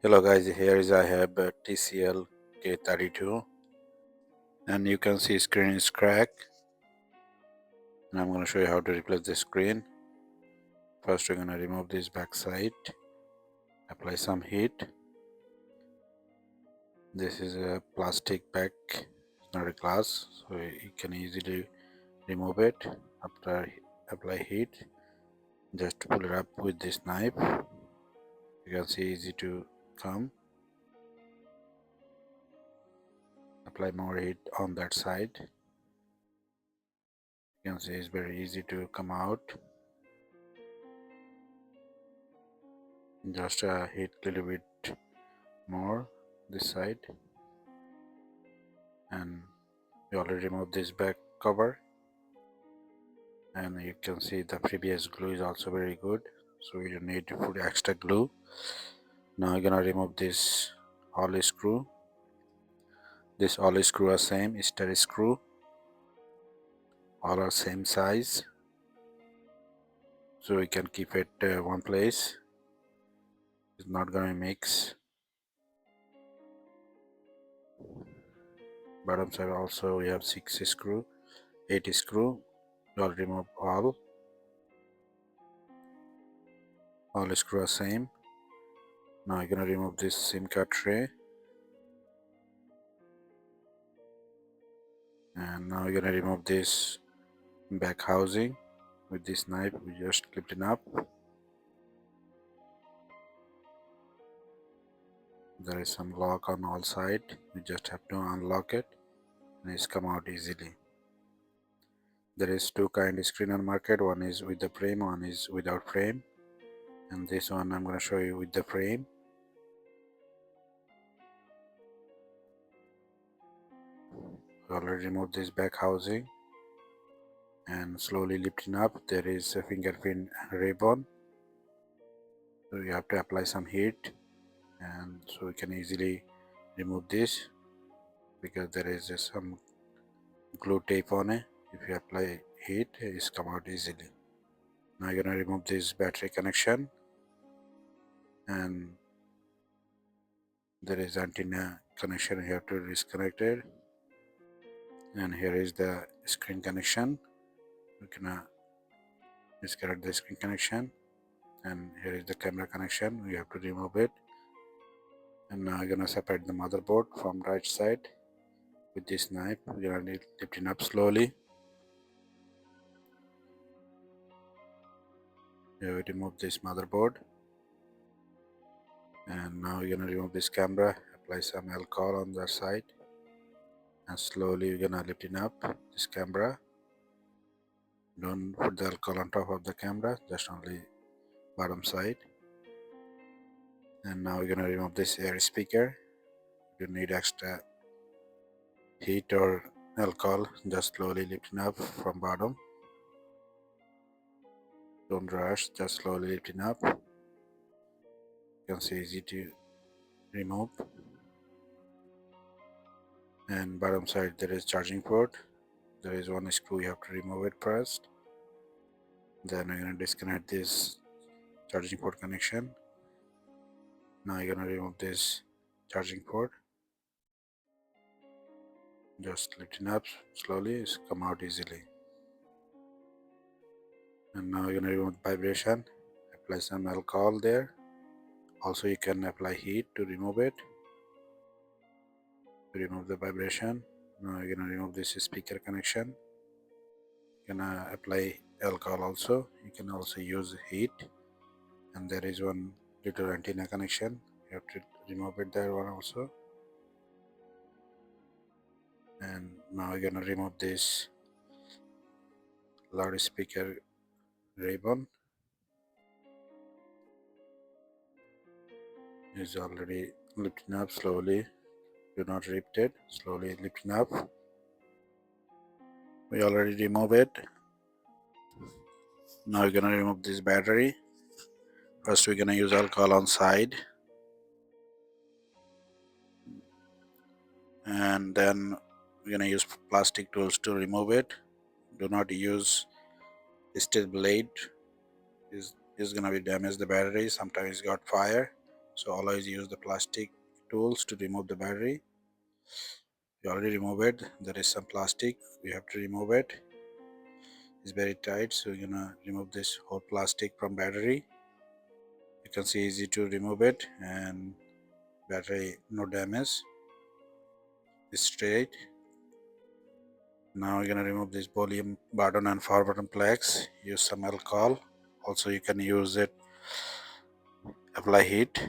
Hello guys, here is I have a TCL k32 and you can see screen is cracked, and I'm going to show you how to replace the screen. First we're going to remove this back side, apply some heat. This is a plastic pack, it's not a glass, so you can easily remove it. After apply heat, just pull it up with this knife. You can see easy to come. Apply more heat on that side. You can see it's very easy to come out. Just heat a little bit more this side, and we already removed this back cover, and you can see the previous glue is also very good, so we don't need to put extra glue. Now we're gonna remove this all screw. This all screw are same, star screw, all are same size, so we can keep it one place. It's not gonna mix. Bottom side also we have 6 screw, 8 screw. We'll remove all screw are same. Now I'm gonna remove this SIM card tray, and now we're gonna remove this back housing. With this knife we just clipped it up. There is some lock on all sides, we just have to unlock it and it's come out easily. There is two kind of screen on market, one is with the frame, one is without frame, and this one I'm going to show you with the frame. We already removed this back housing, and slowly lifting up there is a fingerprint ribbon, so you have to apply some heat, and so we can easily remove this because there is some glue tape on it. If you apply heat, it's come out easily. Now you're gonna remove this battery connection, and there is antenna connection, you have to disconnect it, and here is the screen connection. You can disconnect the screen connection, and here is the camera connection, we have to remove it. And now I'm gonna separate the motherboard from right side with this knife. We're gonna lift it up slowly. We have remove this motherboard, and now we're gonna remove this camera, apply some alcohol on the side, and slowly we're gonna lift it up this camera. Don't put the alcohol on top of the camera, just only bottom side. And now we're gonna remove this air speaker. If you need extra heat or alcohol, just slowly lifting up from bottom. Don't rush, just slowly lifting up. You can see easy to remove. And bottom side there is charging port. There is one screw, you have to remove it first. Then we're gonna disconnect this charging port connection. Now you're gonna remove this charging port. Just lifting up slowly, it's come out easily. And now you're gonna remove vibration, apply some alcohol there. Also you can apply heat to remove it, to remove the vibration. Now you're gonna remove this speaker connection. You're gonna apply alcohol also, you can also use heat. And there is one little antenna connection, you have to remove it, there one also. And now you're gonna remove this loudspeaker ribbon. Is already lifting up slowly, do not rip it, slowly lifting up. We already remove it. Now we're gonna remove this battery. First we're gonna use alcohol on side, and then we're gonna use plastic tools to remove it. Do not use steel blade, is gonna be damage the battery, sometimes it's got fire, So always use the plastic tools to remove the battery. You already removed it. There is some plastic. We have to remove it. It's very tight, so you're gonna remove this whole plastic from battery. You can see easy to remove it, and battery no damage. It's straight. Now we're gonna remove this volume button and power button plugs. Use some alcohol. Also you can use it, apply heat.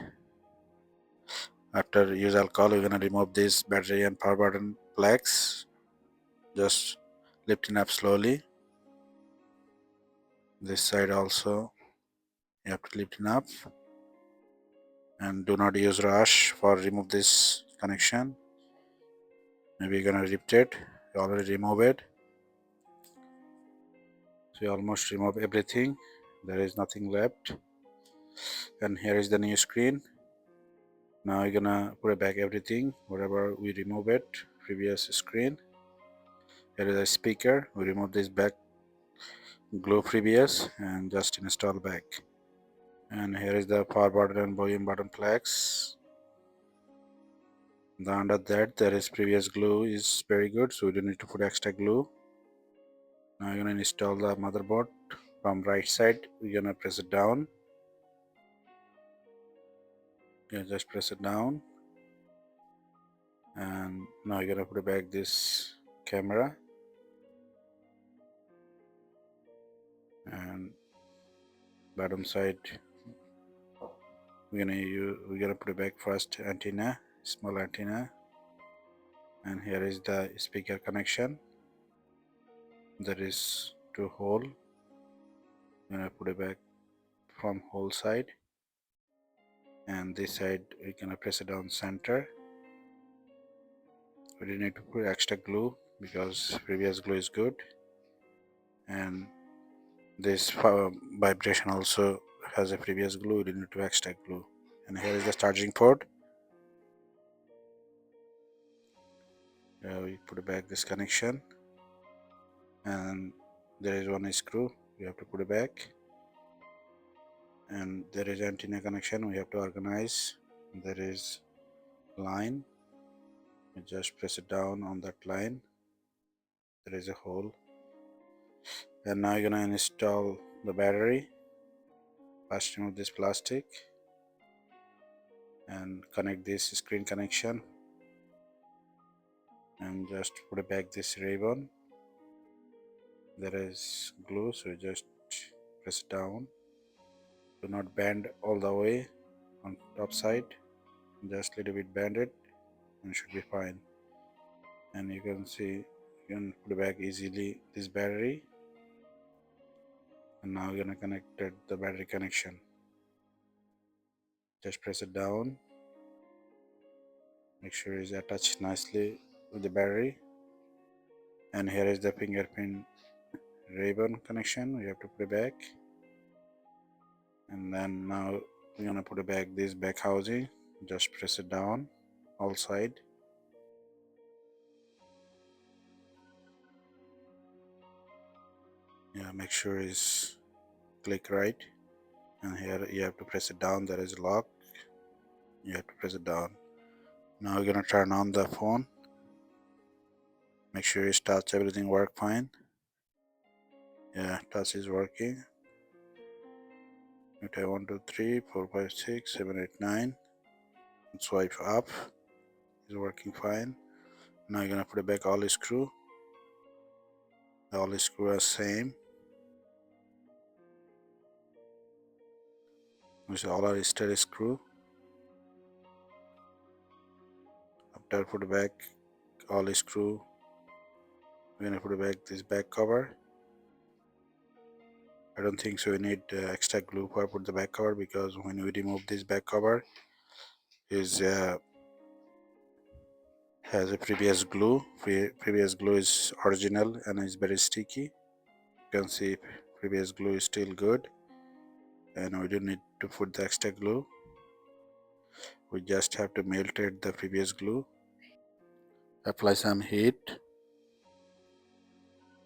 After use alcohol, we're gonna remove this battery and power button plugs. Just lifting up slowly. This side also you have to lift it up, and do not use rush for remove this connection. Maybe you're gonna lift it. You already remove it. So you almost remove everything. There is nothing left. And here is the new screen. Now you're gonna put back everything, whatever we remove it, previous screen. Here is a speaker. We remove this back glue previous and just install back. And here is the power button and volume button plugs. Under that there is previous glue is very good, so we don't need to put extra glue. Now you're gonna install the motherboard from right side. We're gonna press it down. Just press it down, and now you're gonna put back this camera, and bottom side we're gonna put back first antenna, small antenna, and here is the speaker connection. There is two hole. We're gonna put it back from whole side, and this side we're gonna press it down center. We don't need to put extra glue because previous glue is good, and this vibration also has a previous glue. We don't need to extra glue. And here is the charging port. We put back this connection, and there is one screw we have to put it back, and there is antenna connection we have to organize. There is line. We just press it down on that line. There is a hole, and now you're gonna install the battery. First remove this plastic and connect this screen connection, and just put back this ribbon. There is glue, so just press it down. Do not bend all the way on top side, just little bit bend it and should be fine. And you can see you can put back easily this battery. And now you're gonna connect the battery connection. Just press it down, make sure it's attached nicely with the battery. And here is the fingerprint ribbon connection. We have to put it back, and then now we're gonna put it back this back housing. Just press it down all side. Make sure it's click right, and here you have to press it down. There is a lock, you have to press it down. Now we're gonna turn on the phone. Make sure it starts, everything work fine. Touch is working. You type 1 2 3 4 5 6 7 8 9 and swipe up. Is working fine. Now you're gonna put it back all screw. All screw are same. Which all are steady screw. After put back all screw, we're gonna put back this back cover. I don't think so we need extra glue for put the back cover, because when we remove this back cover is has a previous glue. Previous glue is original and is very sticky. You can see previous glue is still good, and we don't need to put the extra glue. We just have to melt it the previous glue. Apply some heat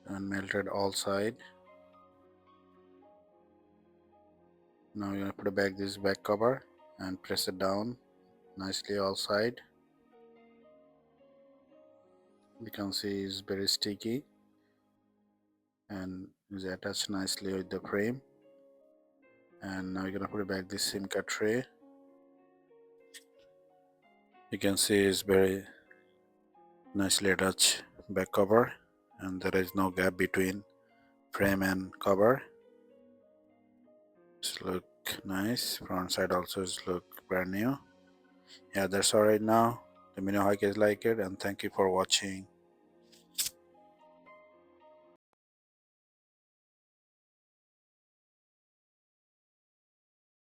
and melt it all side. Now you're gonna put back this back cover and press it down nicely all side. You can see it's very sticky and is attached nicely with the frame. And now you're gonna put it back this SIM card tray. You can see it's very nicely attached back cover, and there is no gap between frame and cover. It's look nice. Front side also is look brand new. Yeah, that's all right now. Let me know how you guys like it, and thank you for watching.